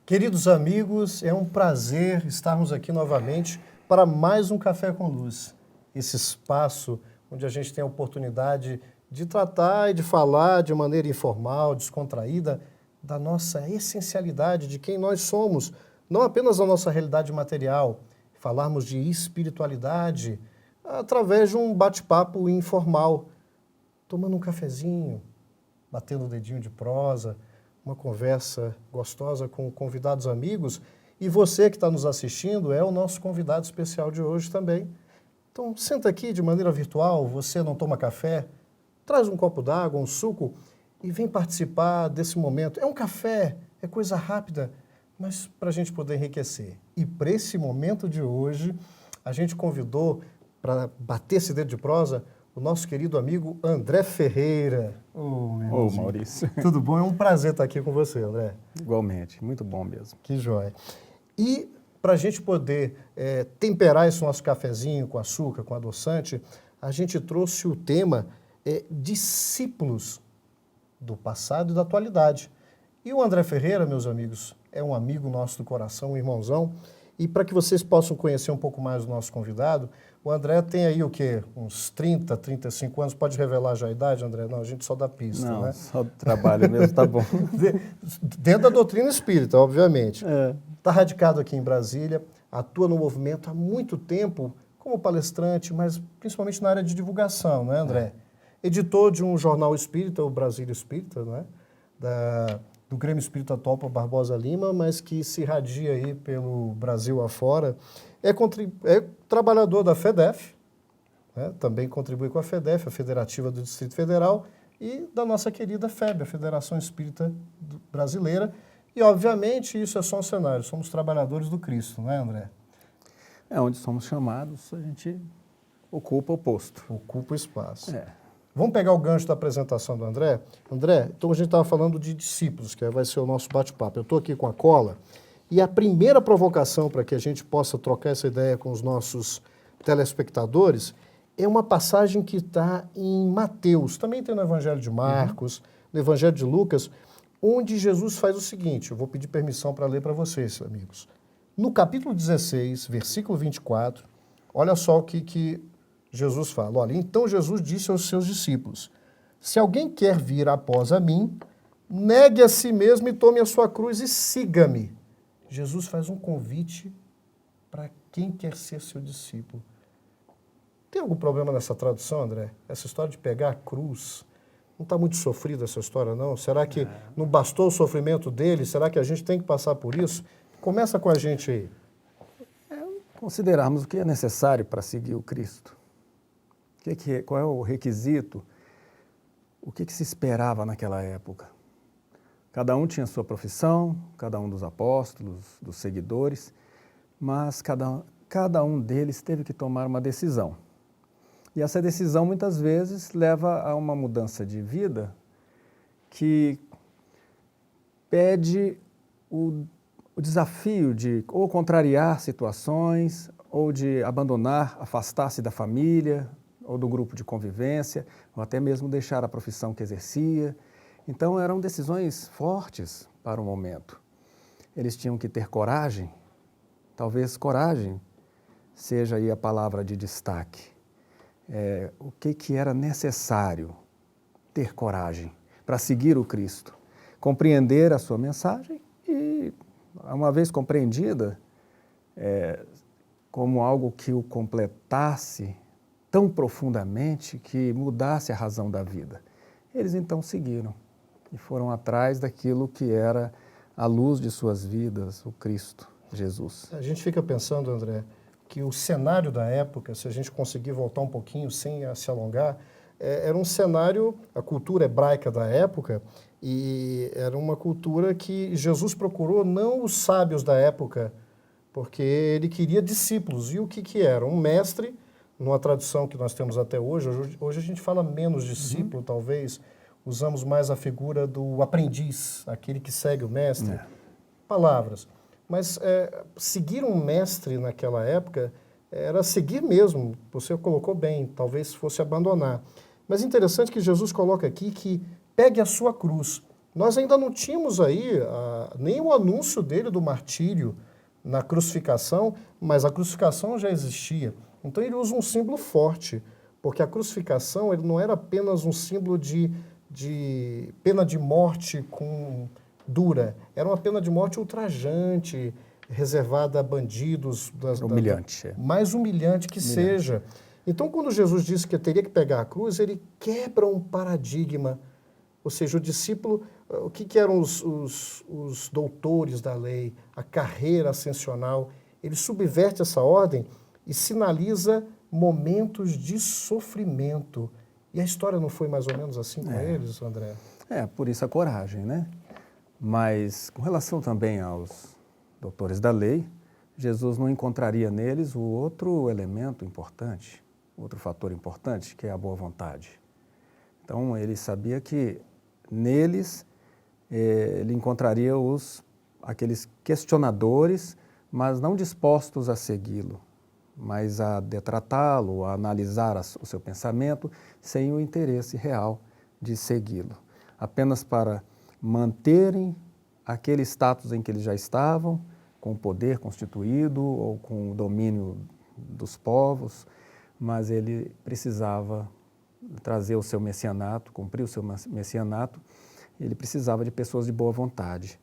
Queridos amigos, é um prazer estarmos aqui novamente para mais um Café com Luz. Esse espaço onde a gente tem a oportunidade de tratar e de falar de maneira informal, descontraída, da nossa essencialidade, de quem nós somos, não apenas a nossa realidade material, falarmos de espiritualidade através de um bate-papo informal, tomando um cafezinho, batendo o dedinho de prosa, uma conversa gostosa com convidados amigos. E você que está nos assistindo é o nosso convidado especial de hoje também. Então, senta aqui de maneira virtual, você não toma café, traz um copo d'água, um suco e vem participar desse momento. É um café, é coisa rápida, mas para a gente poder enriquecer. E para esse momento de hoje, a gente convidou para bater esse dedo de prosa o nosso querido amigo André Ferreira. Ô, Maurício. Tudo bom? É um prazer estar aqui com você, André. Igualmente, muito bom mesmo. Que joia. E para a gente poder temperar esse nosso cafezinho com açúcar, com adoçante, a gente trouxe o tema discípulos do passado e da atualidade. E o André Ferreira, meus amigos, é um amigo nosso do coração, um irmãozão. E para que vocês possam conhecer um pouco mais o nosso convidado, o André tem aí o quê? Uns 30, 35 anos. Pode revelar já a idade, André? Não, a gente só dá pista, Não, né? só do trabalho mesmo, tá bom. Dentro da doutrina espírita, obviamente. Está radicado aqui em Brasília, atua no movimento há muito tempo como palestrante, mas principalmente na área de divulgação, não é, André? Editor de um jornal espírita, o Brasília Espírita, não é? Do Grêmio Espírita Topa Barbosa Lima, mas que se irradia aí pelo Brasil afora. É trabalhador da FEDEF, né? Também contribui com a FEDEF, a Federativa do Distrito Federal, e da nossa querida FEB, a Federação Espírita Brasileira. E, obviamente, isso é só um cenário, somos trabalhadores do Cristo, não é, André? É onde somos chamados, a gente ocupa o posto. Ocupa o espaço. É. Vamos pegar o gancho da apresentação do André? André, então a gente estava falando de discípulos, que vai ser o nosso bate-papo. Eu estou aqui com a cola, e a primeira provocação para que a gente possa trocar essa ideia com os nossos telespectadores é uma passagem que está em Mateus, também tem no Evangelho de Marcos, no Evangelho de Lucas, onde Jesus faz o seguinte, eu vou pedir permissão para ler para vocês, amigos. No capítulo 16, versículo 24, olha só o que Jesus fala. Olha, então Jesus disse aos seus discípulos, se alguém quer vir após a mim, negue a si mesmo e tome a sua cruz e siga-me. Jesus faz um convite para quem quer ser seu discípulo. Tem algum problema nessa tradução, André? Essa história de pegar a cruz, não está muito sofrida essa história, não? Será que não bastou o sofrimento dele? Será que a gente tem que passar por isso? Começa com a gente aí. Considerarmos o que é necessário para seguir o Cristo. Qual é o requisito? O que se esperava naquela época? Cada um tinha sua profissão, cada um dos apóstolos, dos seguidores, mas cada um deles teve que tomar uma decisão. E essa decisão, muitas vezes, leva a uma mudança de vida que pede o desafio de ou contrariar situações, ou de abandonar, afastar-se da família, ou do grupo de convivência, ou até mesmo deixar a profissão que exercia. Então, eram decisões fortes para o momento. Eles tinham que ter coragem, talvez coragem seja aí a palavra de destaque. O que era necessário ter coragem para seguir o Cristo, compreender a sua mensagem e, uma vez compreendida, como algo que o completasse tão profundamente que mudasse a razão da vida. Eles então seguiram e foram atrás daquilo que era a luz de suas vidas, o Cristo, Jesus. A gente fica pensando, André, que o cenário da época, se a gente conseguir voltar um pouquinho sem se alongar, era um cenário, a cultura hebraica da época, e era uma cultura que Jesus procurou não os sábios da época, porque ele queria discípulos. E o que era? Um mestre, numa tradução que nós temos até hoje, hoje a gente fala menos discípulo, talvez, usamos mais a figura do aprendiz, aquele que segue o mestre. Palavras. Mas seguir um mestre naquela época era seguir mesmo, você colocou bem, talvez fosse abandonar. Mas interessante que Jesus coloca aqui que pegue a sua cruz. nós ainda não tínhamos aí nem o anúncio dele do martírio na crucificação, mas a crucificação já existia. Então ele usa um símbolo forte, porque a crucificação ele não era apenas um símbolo de pena de morte dura, era uma pena de morte ultrajante, reservada a bandidos. Humilhante. Mais humilhante que seja. Então, quando Jesus disse que teria que pegar a cruz, ele quebra um paradigma. Ou seja, o discípulo, o que eram os doutores da lei, a carreira ascensional, ele subverte essa ordem e sinaliza momentos de sofrimento. E a história não foi mais ou menos assim com eles, André? Por isso a coragem, né? Mas com relação também aos doutores da lei, Jesus não encontraria neles o outro elemento importante, outro fator importante, que é a boa vontade. Então, ele sabia que neles ele encontraria aqueles questionadores, mas não dispostos a segui-lo, mas a detratá-lo, a analisar o seu pensamento, sem o interesse real de segui-lo. Apenas para manterem aquele status em que eles já estavam, com o poder constituído ou com o domínio dos povos, mas ele precisava trazer o seu messianato, cumprir o seu messianato, ele precisava de pessoas de boa vontade.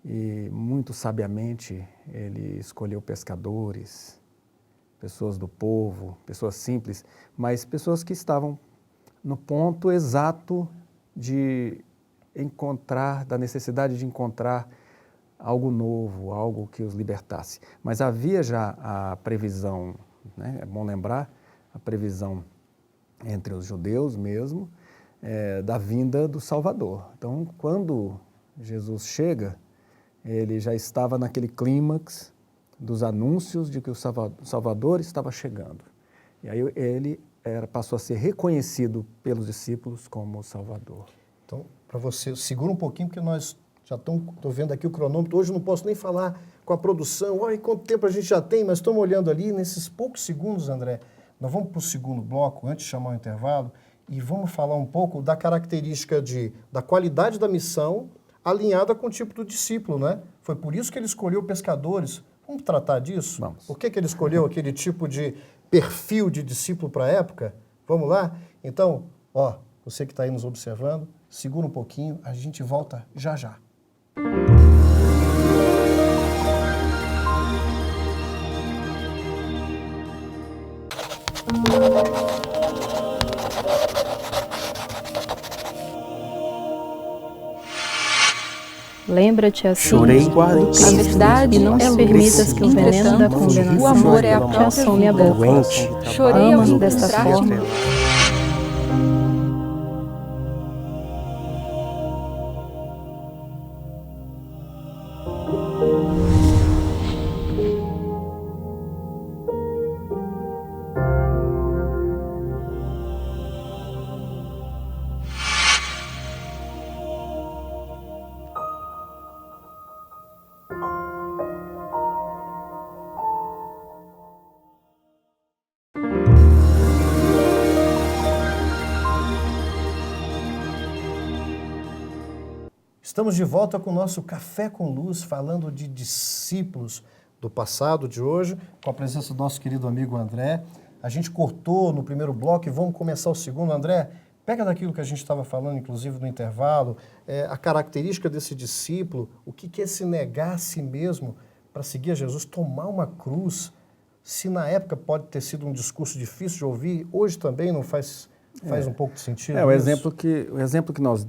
E muito sabiamente ele escolheu pescadores, pessoas do povo, pessoas simples, mas pessoas que estavam no ponto exato da necessidade de encontrar algo novo, algo que os libertasse. Mas havia já a previsão, né? É bom lembrar, a previsão entre os judeus mesmo, da vinda do Salvador. Então, quando Jesus chega, ele já estava naquele clímax dos anúncios de que o Salvador estava chegando. E aí ele passou a ser reconhecido pelos discípulos como o Salvador. Então, para você, segura um pouquinho, porque nós já estou vendo aqui o cronômetro. Hoje não posso nem falar com a produção. Olha quanto tempo a gente já tem, mas estamos olhando ali, nesses poucos segundos, André, nós vamos para o segundo bloco, antes de chamar o intervalo, e vamos falar um pouco da característica da qualidade da missão alinhada com o tipo do discípulo, né? Foi por isso que ele escolheu pescadores. Vamos tratar disso? Vamos. Por que ele escolheu aquele tipo de perfil de discípulo para a época? Vamos lá? Então, você que está aí nos observando, segura um pouquinho, a gente volta já já. Lembra-te assim, Chorei e guardei a verdade não é permitas que o veneno da condenação o amor é a te própria assome a boca. doente. Chorei ao Amas desta forma. Estamos de volta com o nosso Café com Luz, falando de discípulos do passado, de hoje, com a presença do nosso querido amigo André. A gente cortou no primeiro bloco e vamos começar o segundo. André, pega daquilo que a gente estava falando, inclusive no intervalo, a característica desse discípulo, o que é se negar a si mesmo para seguir a Jesus, tomar uma cruz. Se na época pode ter sido um discurso difícil de ouvir, hoje também não faz um pouco de sentido. O exemplo que nós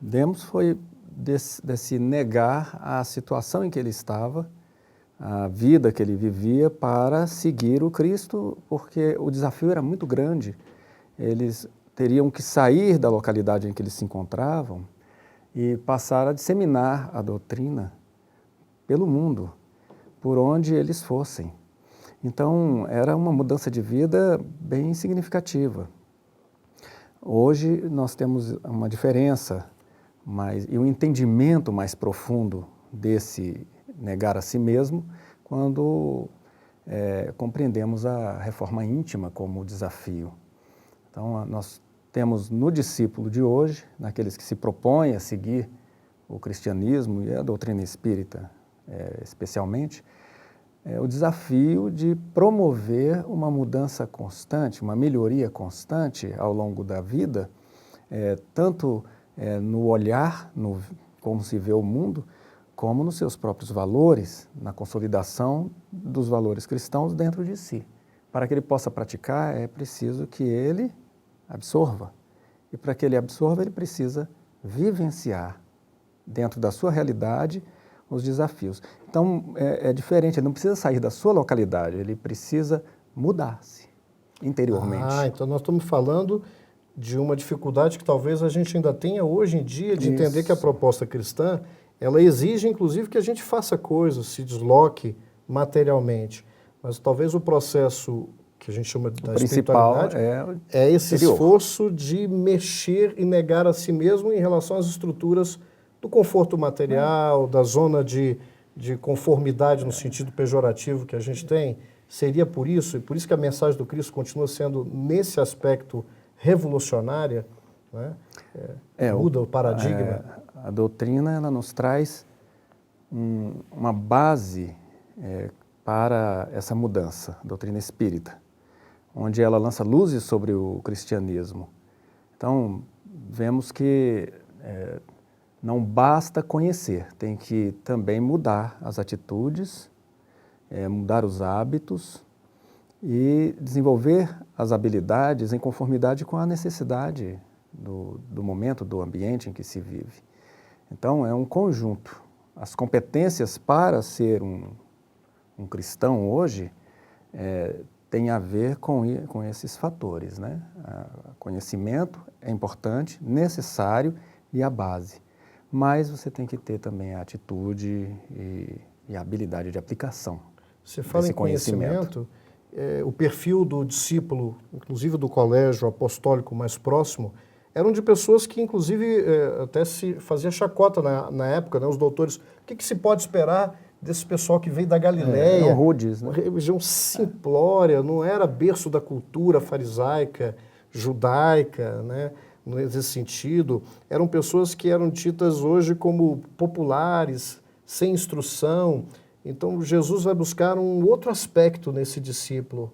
demos foi desse negar a situação em que ele estava, a vida que ele vivia para seguir o Cristo, porque o desafio era muito grande. Eles teriam que sair da localidade em que eles se encontravam e passar a disseminar a doutrina pelo mundo, por onde eles fossem. Então, era uma mudança de vida bem significativa. Hoje, nós temos uma diferença e um entendimento mais profundo desse negar a si mesmo quando compreendemos a reforma íntima como desafio. Então, nós temos no discípulo de hoje, naqueles que se propõem a seguir o cristianismo e a doutrina espírita, especialmente, é o desafio de promover uma mudança constante, uma melhoria constante ao longo da vida, tanto no olhar, como se vê o mundo, como nos seus próprios valores, na consolidação dos valores cristãos dentro de si. Para que ele possa praticar, é preciso que ele absorva. E para que ele absorva, ele precisa vivenciar dentro da sua realidade os desafios. Então, é diferente, ele não precisa sair da sua localidade, ele precisa mudar-se interiormente. Então nós estamos falando de uma dificuldade que talvez a gente ainda tenha hoje em dia de entender que a proposta cristã, ela exige inclusive que a gente faça coisas, se desloque materialmente. Mas talvez o processo que a gente chama da espiritualidade é esse esforço de mexer e negar a si mesmo em relação às estruturas do conforto material, da zona de conformidade no sentido pejorativo que a gente tem. Seria por isso, e por isso que a mensagem do Cristo continua sendo, nesse aspecto, revolucionária, né? Muda o paradigma. A doutrina, ela nos traz uma base para essa mudança, a doutrina espírita, onde ela lança luzes sobre o cristianismo. Então, vemos que não basta conhecer, tem que também mudar as atitudes, mudar os hábitos e desenvolver as habilidades em conformidade com a necessidade do momento, do ambiente em que se vive. Então, é um conjunto. As competências para ser um cristão hoje tem a ver com esses fatores, né? Conhecimento é importante, necessário e a base. Mas você tem que ter também a atitude e a habilidade de aplicação. Você fala em conhecimento, o perfil do discípulo, inclusive do colégio apostólico mais próximo, eram de pessoas que, inclusive, até se fazia chacota na época, né? Os doutores, o que se pode esperar desse pessoal que veio da Galileia? Rudes, né? Uma região simplória, não era berço da cultura farisaica, judaica, né? Nesse sentido. Eram pessoas que eram ditas hoje como populares, sem instrução. Então, Jesus vai buscar um outro aspecto nesse discípulo.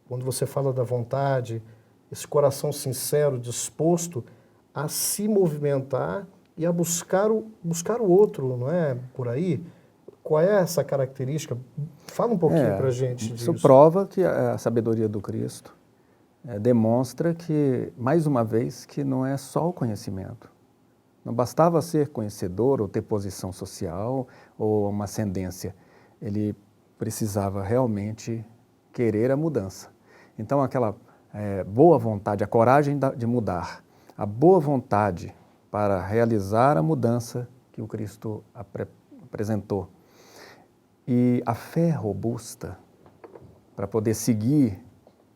Quando você fala da vontade, esse coração sincero, disposto a se movimentar e a buscar o outro, não é por aí? Qual é essa característica? Fala um pouquinho para a gente disso. Isso prova que a sabedoria do Cristo demonstra que, mais uma vez, que não é só o conhecimento. Não bastava ser conhecedor ou ter posição social ou uma ascendência. Ele precisava realmente querer a mudança. Então, aquela boa vontade, a coragem de mudar, a boa vontade para realizar a mudança que o Cristo apresentou e a fé robusta para poder seguir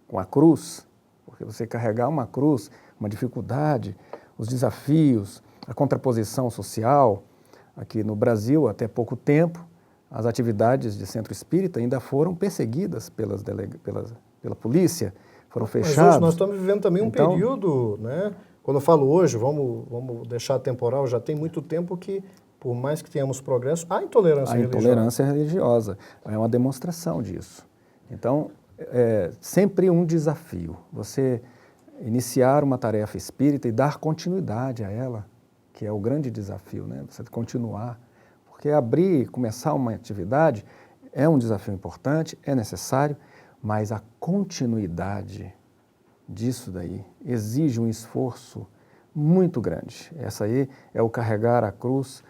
com a cruz, porque você carregar uma cruz, uma dificuldade, os desafios, a contraposição social. Aqui no Brasil, até pouco tempo, as atividades de centro espírita ainda foram perseguidas pela polícia, foram fechadas. Mas hoje nós estamos vivendo também um período, né? Quando eu falo hoje, vamos deixar temporal, já tem muito tempo que, por mais que tenhamos progresso, há intolerância religiosa. A intolerância religiosa é uma demonstração disso. Então, sempre um desafio, você iniciar uma tarefa espírita e dar continuidade a ela, que é o grande desafio, né? Você continuar, porque começar uma atividade é um desafio importante, é necessário, mas a continuidade disso daí exige um esforço muito grande. Essa aí é o carregar a cruz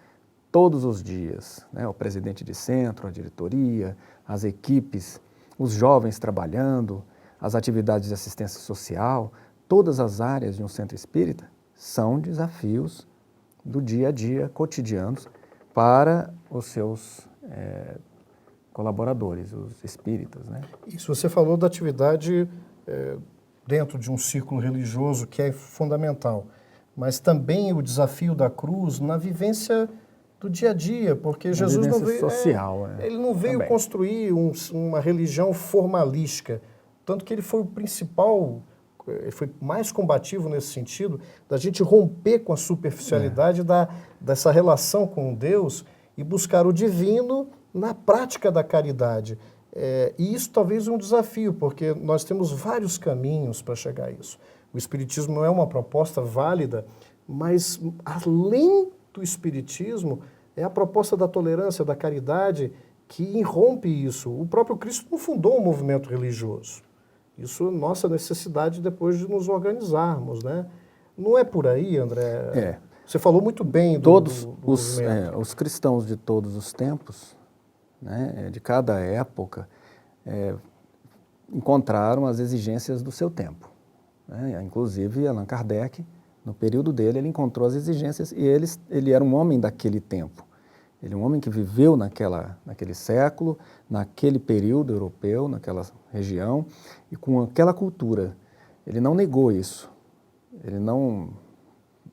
todos os dias, né? O presidente de centro, a diretoria, as equipes, os jovens trabalhando, as atividades de assistência social, todas as áreas de um centro espírita são desafios do dia a dia, cotidianos, para os seus colaboradores, os espíritas, né? Isso, você falou da atividade dentro de um círculo religioso que é fundamental, mas também o desafio da cruz na vivência do dia a dia, porque Jesus não veio social, ele não veio também construir uma religião formalística, tanto que ele foi o principal ele foi mais combativo nesse sentido, da gente romper com a superficialidade dessa relação com Deus e buscar o divino na prática da caridade. E isso talvez é um desafio, porque nós temos vários caminhos para chegar a isso. O Espiritismo não é uma proposta válida, mas além do Espiritismo é a proposta da tolerância, da caridade, que irrompe isso. O próprio Cristo não fundou um movimento religioso. Isso é nossa necessidade depois de nos organizarmos, né? Não é por aí, André? Você falou muito bem do movimento. Os cristãos de todos os tempos, né, de cada época, encontraram as exigências do seu tempo. Né? Inclusive, Allan Kardec, no período dele, ele encontrou as exigências e ele era um homem daquele tempo. Ele é um homem que viveu naquele século, naquele período europeu, naquela região, e com aquela cultura. Ele não negou isso, ele não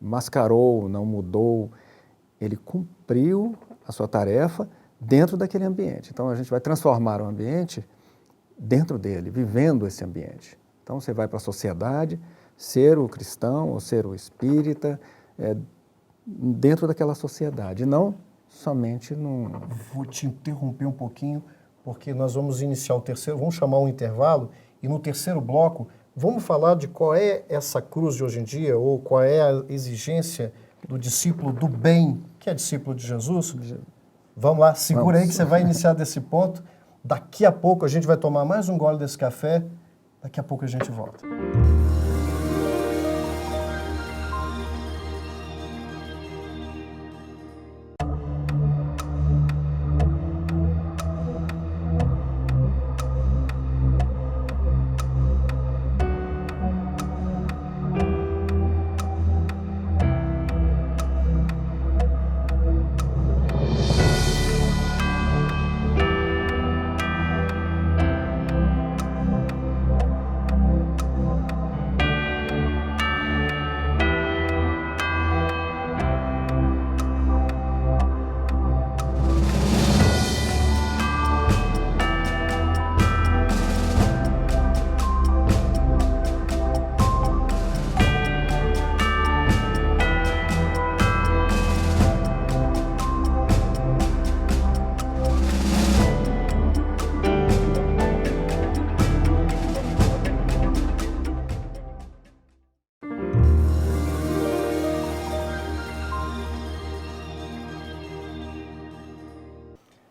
mascarou, não mudou, ele cumpriu a sua tarefa dentro daquele ambiente. Então, a gente vai transformar o ambiente dentro dele, vivendo esse ambiente. Então, você vai para a sociedade, ser o cristão ou ser o espírita, dentro daquela sociedade, não somente num... Vou te interromper um pouquinho, porque nós vamos iniciar o terceiro, vamos chamar um intervalo, e no terceiro bloco vamos falar de qual é essa cruz de hoje em dia, ou qual é a exigência do discípulo do bem, que é discípulo de Jesus. Vamos lá, segura aí que você vai iniciar desse ponto. Daqui a pouco a gente vai tomar mais um gole desse café, daqui a pouco a gente volta.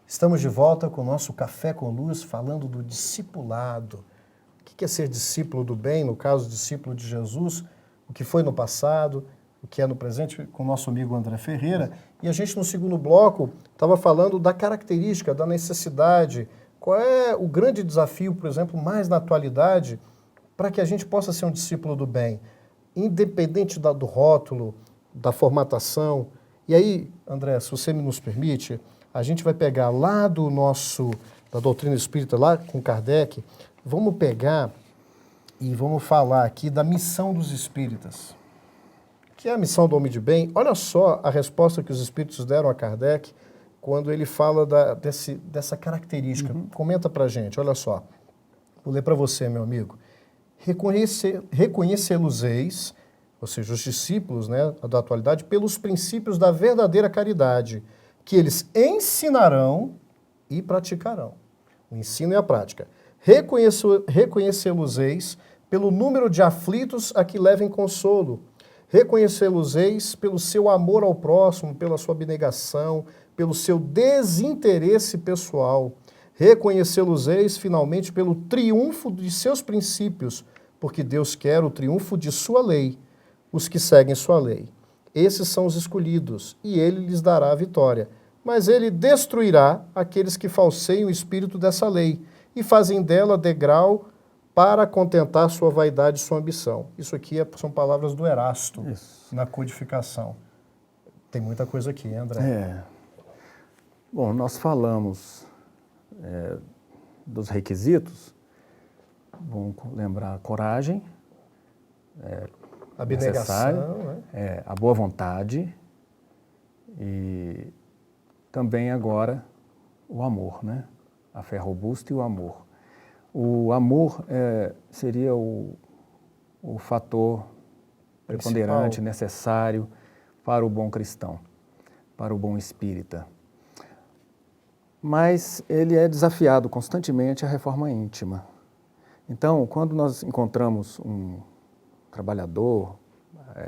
Estamos de volta com o nosso Café com Luz, falando do discipulado. O que é ser discípulo do bem, no caso, discípulo de Jesus, o que foi no passado, o que é no presente, com o nosso amigo André Ferreira. E a gente, no segundo bloco, estava falando da característica, da necessidade, qual é o grande desafio, por exemplo, mais na atualidade, para que a gente possa ser um discípulo do bem, independente do rótulo, da formatação. E aí, André, se você nos permite, a gente vai pegar lá da doutrina espírita, lá com Kardec, vamos pegar e vamos falar aqui da missão dos espíritas, que é a missão do homem de bem. Olha só a resposta que os espíritos deram a Kardec quando ele fala dessa característica. Comenta pra gente, olha só. Vou ler para você, meu amigo. Reconhecê-los-eis, ou seja, os discípulos, né, da atualidade, pelos princípios da verdadeira caridade, que eles ensinarão e praticarão. O ensino e a prática. Reconhecê-los-eis pelo número de aflitos a que levem consolo. Reconhecê-los-eis pelo seu amor ao próximo, pela sua abnegação, pelo seu desinteresse pessoal. Reconhecê-los-eis, finalmente, pelo triunfo de seus princípios, porque Deus quer o triunfo de sua lei, os que seguem sua lei. Esses são os escolhidos, e ele lhes dará a vitória. Mas ele destruirá aqueles que falseiam o espírito dessa lei e fazem dela degrau para contentar sua vaidade e sua ambição. Isso aqui são palavras do Erasto, na codificação. Tem muita coisa aqui, André? Bom, nós falamos dos requisitos. Vamos lembrar a coragem, abnegação, a boa vontade e também agora o amor, né? A fé robusta e o amor. O amor seria o o fator preponderante, necessário para o bom cristão, para o bom espírita. Mas ele é desafiado constantemente à reforma íntima. Então, quando nós encontramos um trabalhador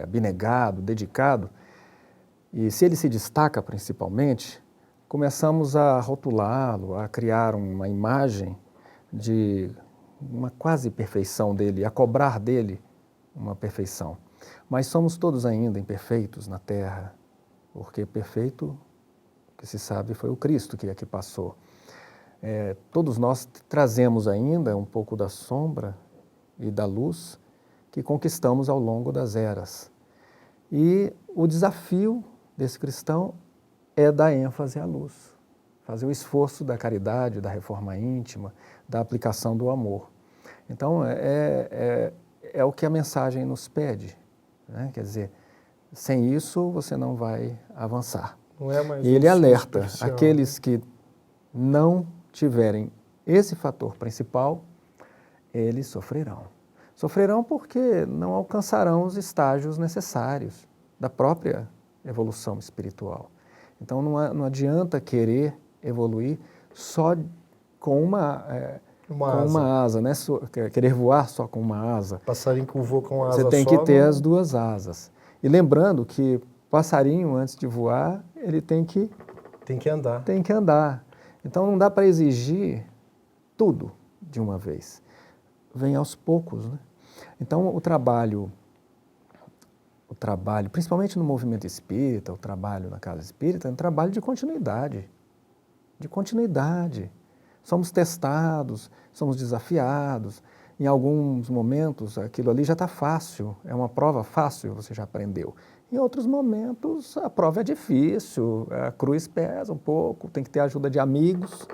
abnegado, dedicado, e se ele se destaca principalmente, começamos a rotulá-lo, a criar uma imagem de uma quase perfeição dele, a cobrar dele uma perfeição. Mas somos todos ainda imperfeitos na terra, porque perfeito, que se sabe, foi o Cristo que aqui passou. Todos nós trazemos ainda um pouco da sombra e da luz que conquistamos ao longo das eras. E o desafio desse cristão é dar ênfase à luz, fazer o esforço da caridade, da reforma íntima, da aplicação do amor. Então, é o que a mensagem nos pede, né? Quer dizer, sem isso você não vai avançar. Não é mais e ele alerta superficial. aqueles que não tiverem esse fator principal, eles sofrerão. Sofrerão porque não alcançarão os estágios necessários da própria evolução espiritual. Então não adianta querer evoluir só com uma asa, né? Querer voar só com uma asa. Passarinho que voa com asa só. Você tem que ter as duas asas. E lembrando que passarinho, antes de voar, ele tem que andar. Tem que andar. Então não dá para exigir tudo de uma vez. Vem aos poucos, né? Então o trabalho, principalmente no movimento espírita, o trabalho na casa espírita, é um trabalho de continuidade. De continuidade. Somos testados, somos desafiados. Em alguns momentos aquilo ali já está fácil, é uma prova fácil, você já aprendeu. Em outros momentos a prova é difícil, a cruz pesa um pouco, tem que ter a ajuda de amigos,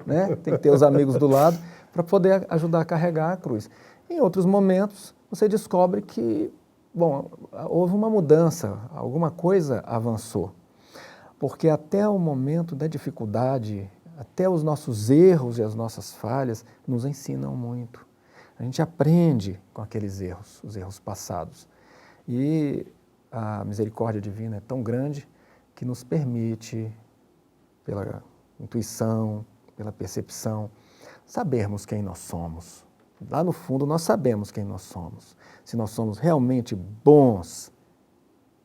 né? Tem que ter os amigos do lado para poder ajudar a carregar a cruz. Em outros momentos você descobre que, bom, houve uma mudança, alguma coisa avançou. Porque até o momento da dificuldade, até os nossos erros e as nossas falhas nos ensinam muito. A gente aprende com aqueles erros, os erros passados. E a misericórdia divina é tão grande que nos permite, pela intuição, pela percepção, sabermos quem nós somos. Lá no fundo nós sabemos quem nós somos. Se nós somos realmente bons,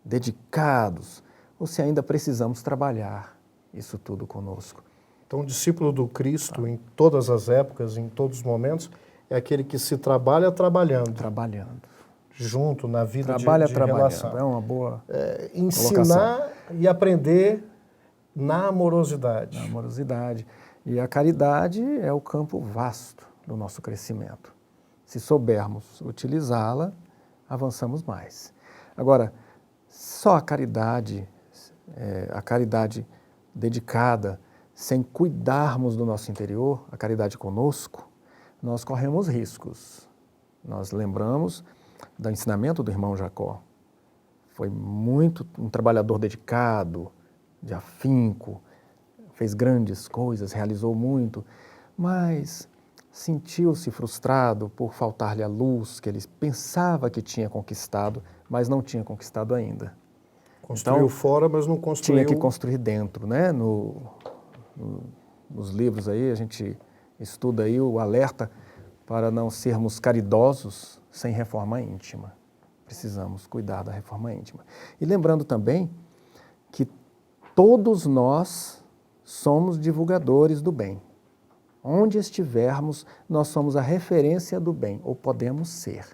dedicados, ou se ainda precisamos trabalhar isso tudo conosco. Então, o discípulo do Cristo, em todas as épocas, em todos os momentos, é aquele que se trabalha trabalhando. Trabalhando. Junto na vida de trabalhando. relação. É uma boa ensinar e aprender na amorosidade. Na amorosidade. E a caridade é o campo vasto do nosso crescimento. Se soubermos utilizá-la, avançamos mais. Agora, só a caridade dedicada, sem cuidarmos do nosso interior, a caridade conosco, nós corremos riscos. Nós lembramos do ensinamento do irmão Jacó. Foi muito um trabalhador dedicado, de afinco, fez grandes coisas, realizou muito, mas sentiu-se frustrado por faltar-lhe a luz que ele pensava que tinha conquistado, mas não tinha conquistado ainda. Construiu então, fora, mas não construiu... Tinha que construir dentro, né? Nos livros aí, a gente estuda aí o alerta para não sermos caridosos sem reforma íntima. Precisamos cuidar da reforma íntima. E lembrando também que todos nós somos divulgadores do bem. Onde estivermos, nós somos a referência do bem, ou podemos ser.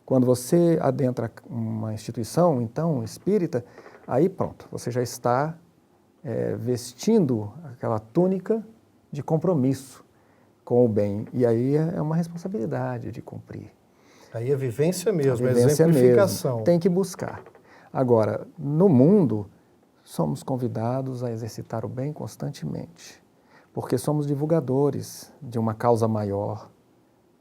Quando você adentra uma instituição, então, espírita, aí pronto, você já está vestindo aquela túnica de compromisso com o bem. E aí é uma responsabilidade de cumprir. Aí é vivência mesmo, a vivência exemplificação. Mesmo. Tem que buscar. Agora, no mundo, somos convidados a exercitar o bem constantemente, porque somos divulgadores de uma causa maior,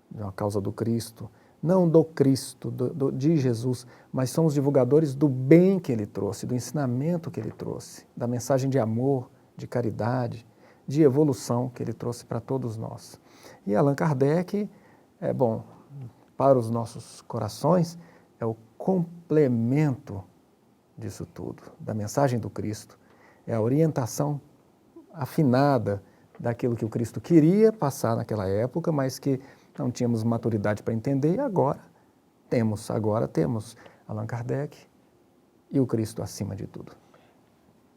de uma causa do Cristo, não do Cristo, de Jesus, mas somos divulgadores do bem que Ele trouxe, do ensinamento que Ele trouxe, da mensagem de amor, de caridade, de evolução que Ele trouxe para todos nós. E Allan Kardec, para os nossos corações é o complemento disso tudo, da mensagem do Cristo. É a orientação afinada daquilo que o Cristo queria passar naquela época, mas que não tínhamos maturidade para entender, e agora temos Allan Kardec e o Cristo acima de tudo.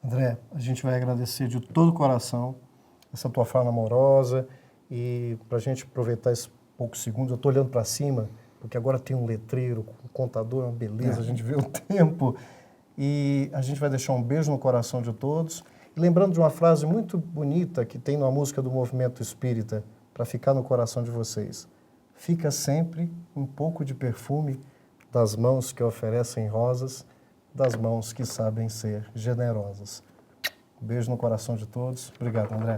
André, a gente vai agradecer de todo o coração essa tua fala amorosa e para a gente aproveitar esses poucos segundos, eu estou olhando para cima, porque agora tem um letreiro, um contador, uma beleza, a gente vê o tempo e a gente vai deixar um beijo no coração de todos. E lembrando de uma frase muito bonita que tem na música do Movimento Espírita, para ficar no coração de vocês. Fica sempre um pouco de perfume das mãos que oferecem rosas, das mãos que sabem ser generosas. Um beijo no coração de todos. Obrigado, André.